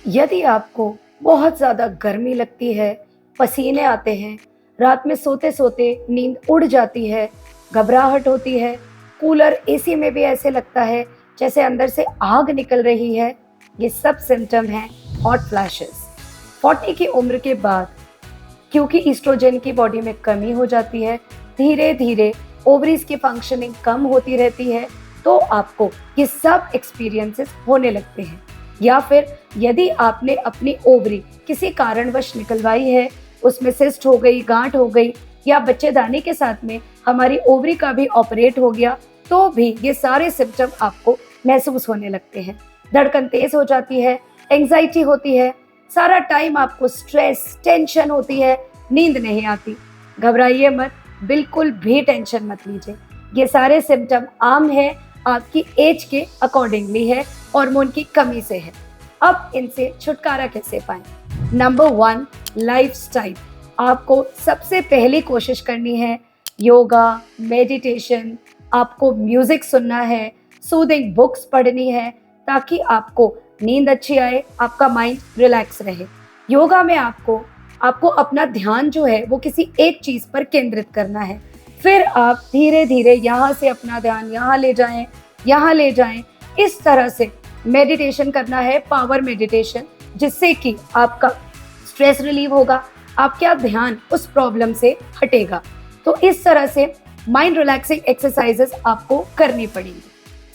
यदि आपको बहुत ज़्यादा गर्मी लगती है, पसीने आते हैं, रात में सोते-सोते नींद उड़ जाती है, घबराहट होती है, कूलर, एसी में भी ऐसे लगता है जैसे अंदर से आग निकल रही है, ये सब सिम्पटम हैं हॉट फ्लैशेस। 40 की उम्र के बाद क्योंकि ईस्ट्रोजन की बॉडी में कमी हो जाती है, धीरे-धीरे ओवरीज़ की फंक्शनिंग कम होती रहती है, तो आपको ये सब एक्सपीरियंसेस होने लगते हैं। या फिर यदि आपने अपनी ओवरी किसी कारणवश निकलवाई है, उसमें सिस्ट हो गई, गांठ हो गई या बच्चेदानी के साथ में हमारी ओवरी का भी ऑपरेट हो गया, तो भी ये सारे सिम्पटम आपको महसूस होने लगते हैं। धड़कन तेज हो जाती है, एंग्जाइटी होती है, सारा टाइम आपको स्ट्रेस, टेंशन होती है, नींद नहीं आती। घबराइए मत, बिल्कुल भी टेंशन मत लीजिए। ये सारे सिम्पटम आम है, आपकी एज के अकॉर्डिंगली है, हार्मोन की कमी से है। अब इनसे छुटकारा कैसे पाएं? Number 1, lifestyle. आपको सबसे पहली कोशिश करनी है योगा, मेडिटेशन, आपको म्यूजिक सुनना है, सूदिंग बुक्स पढ़नी है, ताकि आपको नींद अच्छी आए, आपका माइंड रिलैक्स रहे। योगा में आपको आपको अपना ध्यान जो है वो किसी एक चीज़ पर केंद्रित करना है। फिर आप धीरे-धीरे यहाँ से अपना ध्यान यहाँ ले जाएँ, यहाँ ले जाएँ। इस तरह से मेडिटेशन करना है, पावर मेडिटेशन, जिससे कि आपका स्ट्रेस रिलीव होगा, आपका ध्यान उस प्रॉब्लम से हटेगा। तो इस तरह से माइंड रिलैक्सिंग एक्सरसाइजेस आपको करनी पड़ेंगी।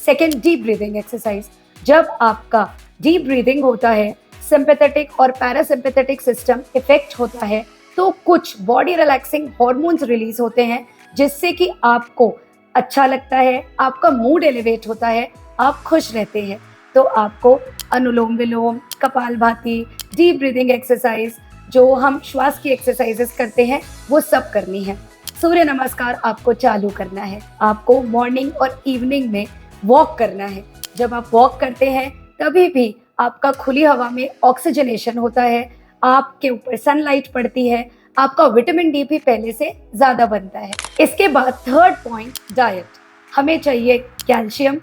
Second, deep breathing exercise. जब आपका डीप ब्रीदिंग होता है, सिंपैथेटिक और पैरासिम्पैथेटिक सिस्टम इफेक्ट होता है, तो कुछ बॉडी रिलैक्सिंग हार्मोन्स रिलीज होते हैं, जिससे कि आपको अच्छा लगता है, आपका मूड एलिवेट होता है, आप खुश रहते हैं। तो आपको अनुलोम विलोम, कपालभाति, डीप ब्रीदिंग एक्सरसाइज, जो हम श्वास की एक्सरसाइजेस करते हैं, वो सब करनी है। सूर्य नमस्कार आपको चालू करना है। आपको मॉर्निंग और इवनिंग में वॉक करना है। जब आप वॉक करते हैं तभी भी आपका खुली हवा में ऑक्सीजनेशन होता है, आपके ऊपर सनलाइट पड़ती है, आपका विटामिन डी भी पहले से ज़्यादा बनता है। इसके बाद थर्ड पॉइंट, डाइट। हमें चाहिए calcium,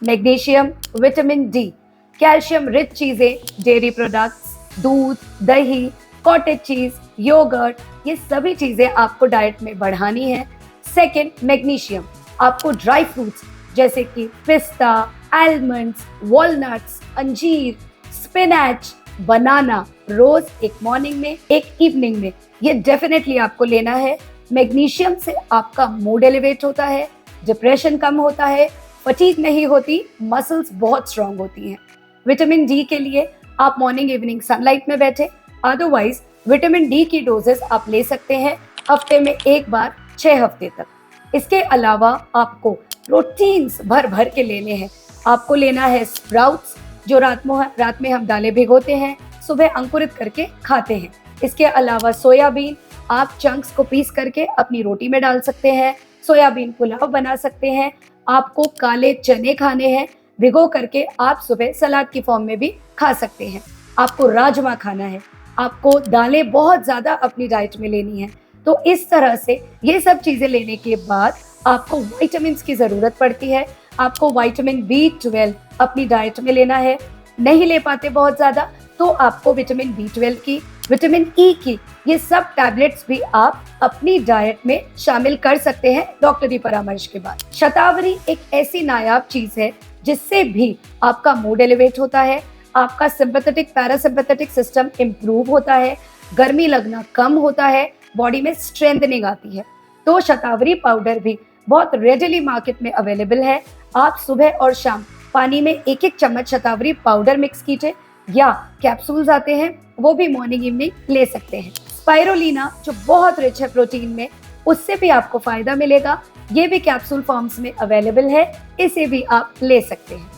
magnesium, vitamin D. Calcium rich चीज़ें, डेयरी प्रोडक्ट्स, दूध, दही, कॉटेज चीज़, योगर्ट, ये सभी चीज़ें आपको डाइट में बढ़ानी है। Second, magnesium. आपको ड्राई फ्रूट्स जैसे कि पिस्ता, आलमंड्स, वॉलनट्स, अंजीर, स्पिनच, बनाना रोज एक मॉर्निंग में, एक इवनिंग में, ये डेफिनेटली आपको लेना है। मैग्नीशियम से आपका मूड एलिवेट होता है, डिप्रेशन कम होता है, फटीग नहीं होती, मसल्स बहुत स्ट्रांग होती हैं। विटामिन डी के लिए आप मॉर्निंग इवनिंग सनलाइट में बैठे, अदरवाइज विटामिन डी की डोजेस आप ले सकते हैं हफ्ते में एक बार 6 हफ्ते तक। इसके अलावा आपको प्रोटीन्स भर भर के लेने हैं। आपको लेना है स्प्राउट्स, जो रात में हम दालें भिगोते हैं, सुबह अंकुरित करके खाते हैं। इसके अलावा सोयाबीन, आप चंक्स को पीस करके अपनी रोटी में डाल सकते हैं, सोयाबीन पुलाव बना सकते हैं। आपको काले चने खाने हैं, भिगो करके आप सुबह सलाद की फॉर्म में भी खा सकते हैं। आपको राजमा खाना है, आपको दालें बहुत ज़्यादा अपनी डाइट में लेनी है। तो इस तरह से ये सब चीज़ें लेने के बाद आपको विटामिन्स की ज़रूरत पड़ती है। आपको विटामिन B12 अपनी डाइट में लेना है। नहीं ले पाते बहुत ज़्यादा तो आपको विटामिन B12 की, विटामिन E की, ये सब टैबलेट्स भी आप अपनी डाइट में शामिल कर सकते हैं डॉक्टरी परामर्श के बाद। शतावरी एक ऐसी नायाब चीज़ है जिससे भी आपका मूड एलिवेट होता है, आपका सिंपैथेटिक पैरासिम्पैथेटिक सिस्टम इम्प्रूव होता है, गर्मी लगना कम होता है, बॉडी में स्ट्रेंथनिंग आती है। तो शतावरी पाउडर भी बहुत रेडिली मार्केट में अवेलेबल है। आप सुबह और शाम पानी में 1-1 चम्मच शतावरी पाउडर मिक्स कीजिए, या कैप्सूल्स आते हैं वो भी मॉर्निंग इवनिंग ले सकते हैं। स्पाइरुलिना जो बहुत रिच है प्रोटीन में, उससे भी आपको फायदा मिलेगा। ये भी कैप्सूल फॉर्म्स में अवेलेबल है, इसे भी आप ले सकते हैं।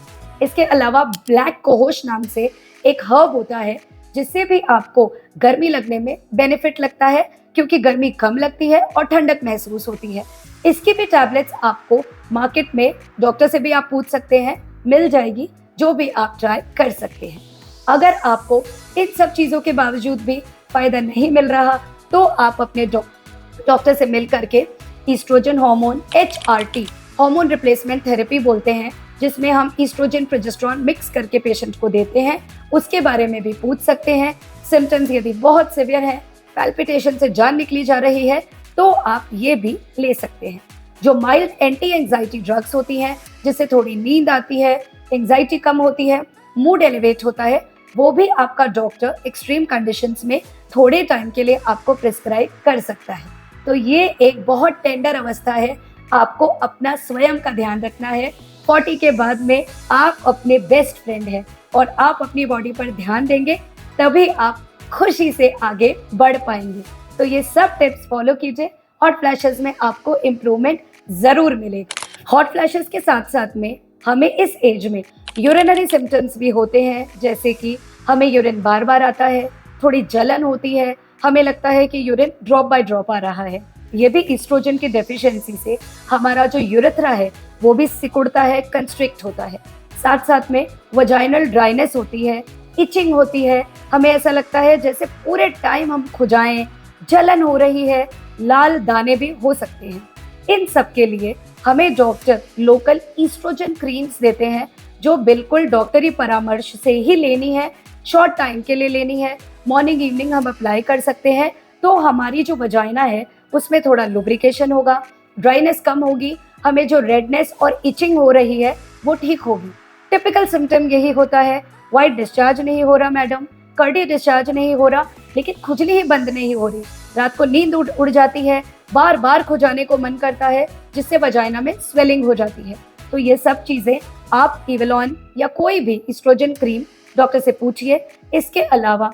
इसके अलावा ब्लैक कोहोश नाम से एक हर्ब होता है, जिससे भी आपको गर्मी लगने में बेनिफिट लगता है, क्योंकि गर्मी कम लगती है और ठंडक महसूस होती है। इसकी भी टैबलेट्स आपको मार्केट में, डॉक्टर से भी आप पूछ सकते हैं, मिल जाएगी, जो भी आप ट्राई कर सकते हैं। अगर आपको इन सब चीज़ों के बावजूद भी फ़ायदा नहीं मिल रहा, तो आप अपने डॉक्टर से मिल करके estrogen hormone, HRT hormone replacement therapy बोलते हैं, जिसमें हम ईस्ट्रोजन प्रोजेस्टेरॉन मिक्स करके पेशेंट को देते हैं, उसके बारे में भी पूछ सकते हैं। सिम्टम्स यदि बहुत सिवियर है, पैल्पिटेशन से जान निकली जा रही है, तो आप ये भी ले सकते हैं। जो माइल्ड एंटी एंजाइटी ड्रग्स होती हैं, जिससे थोड़ी नींद आती है, एंजाइटी कम होती है, मूड एलिवेट होता है, वो भी आपका डॉक्टर एक्सट्रीम कंडीशंस में थोड़े टाइम के लिए आपको प्रिस्क्राइब कर सकता है। तो ये एक बहुत टेंडर अवस्था है, आपको अपना स्वयं का ध्यान रखना है। 40 के बाद में आप अपने बेस्ट फ्रेंड हैं और आप अपनी बॉडी पर ध्यान देंगे, तभी आप खुशी से आगे बढ़ पाएंगे। तो ये सब टिप्स फॉलो कीजिए, हॉट फ्लैशेस में आपको इम्प्रूवमेंट ज़रूर मिलेगा। हॉट फ्लैशेस के साथ साथ में हमें इस एज में यूरिनरी सिम्टम्स भी होते हैं, जैसे कि हमें यूरिन बार बार आता है, थोड़ी जलन होती है, हमें लगता है कि यूरिन ड्रॉप बाय ड्रॉप आ रहा है। ये भी ईस्ट्रोजन की डेफिशिएंसी से हमारा जो यूरेथ्रा है वो भी सिकुड़ता है, कंस्ट्रिक्ट होता है। साथ साथ में वजाइनल ड्राइनेस होती है, इचिंग होती है, हमें ऐसा लगता है जैसे पूरे टाइम हम खुजाएं, जलन हो रही है, लाल दाने भी हो सकते हैं। इन सब के लिए हमें डॉक्टर लोकल ईस्ट्रोजन क्रीम्स देते हैं, जो बिल्कुल डॉक्टरी परामर्श से ही लेनी है, शॉर्ट टाइम के लिए लेनी है, मॉर्निंग इवनिंग हम अप्लाई कर सकते हैं। तो हमारी जो वजाइना है उसमें थोड़ा लुब्रिकेशन होगा, ड्राइनेस कम होगी, हमें जो रेडनेस और इचिंग हो रही है वो ठीक होगी। टिपिकल सिम्टम यही होता है, वाइट डिस्चार्ज नहीं हो रहा मैडम, कर्डी डिस्चार्ज नहीं हो रहा, लेकिन खुजली ही बंद नहीं हो रही, रात को नींद उड़ जाती है, बार बार खुजाने को मन करता है, जिससे वजाइना में स्वेलिंग हो जाती है। तो ये सब चीज़ें आप इवेलॉन या कोई भी ईस्ट्रोजन क्रीम डॉक्टर से पूछिए। इसके अलावा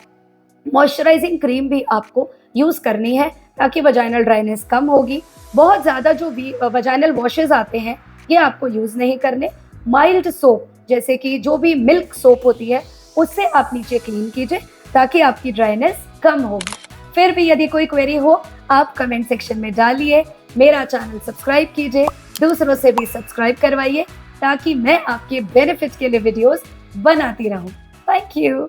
मॉइस्चराइजिंग क्रीम भी आपको यूज़ करनी है, ताकि वजाइनल ड्राइनेस कम होगी। बहुत ज़्यादा जो वजाइनल वॉशेस आते हैं ये आपको यूज़ नहीं करने। माइल्ड सोप, जैसे कि जो भी मिल्क सोप होती है, उससे आप नीचे क्लीन कीजिए, ताकि आपकी ड्राइनेस कम होगी। फिर भी यदि कोई क्वेरी हो, आप कमेंट सेक्शन में डालिए। मेरा चैनल सब्सक्राइब कीजिए, दूसरों से भी सब्सक्राइब करवाइए, ताकि मैं आपके बेनिफिट के लिए वीडियोस बनाती रहूं। Thank you.